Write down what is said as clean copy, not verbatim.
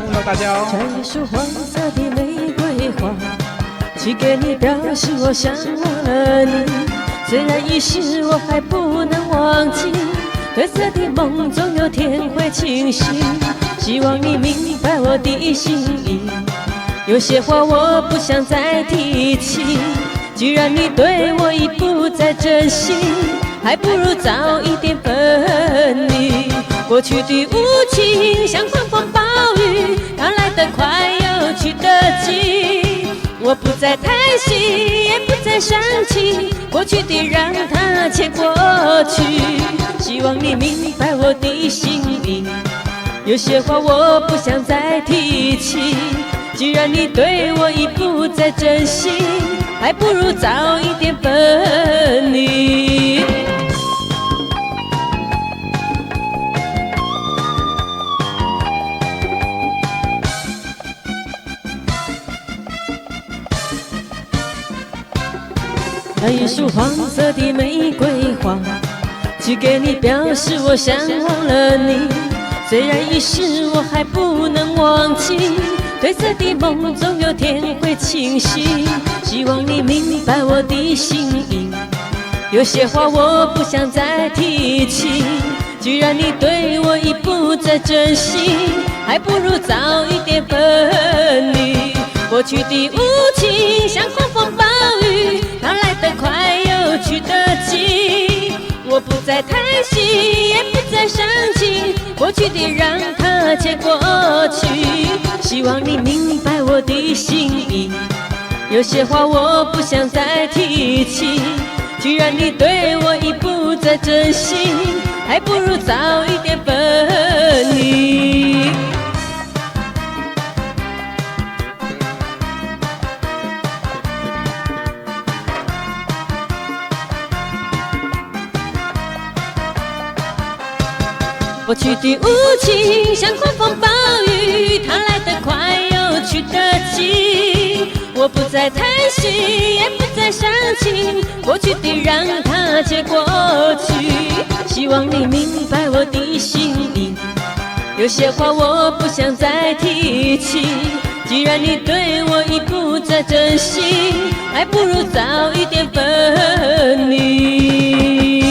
碰到大家哦。摘一束黄色的玫瑰花，寄给你，表示我想忘了你。虽然已逝，我还不能忘记。褪色的梦总有天会清晰，希望你明白我的心意。有些话我不想再提起，既然你对我已不再珍惜，还不如早一点分离。过去的无情像狂风暴雨，它来得快又去得急。我不再叹息，也不再生气，过去的让它牵过去。希望你明白我的心意，有些话我不想再提起。既然你对我已不再珍惜，还不如早一点分离。摘一束黄色的玫瑰花，寄给你，表示我想忘了你。虽然已逝，我还不能忘记。褪色的梦总有天会清晰，希望你明白我的心意。有些话我不想再提起，既然你对我已不再珍惜，还不如早一点分离。过去的无情像狂风暴雨，它来得快又去得急。我不再叹息，也不再生气，过去的让它牵过去。希望你明白我的心意，有些话我不想再提起。既然你对我已不再珍惜，还不如早一点分离。过去的无情像狂风暴雨，它来得快又去得急。我不再叹息，也不再生气，过去的让它接过去。希望你明白我的心意，有些话我不想再提起。既然你对我已不再珍惜，还不如早一点分离。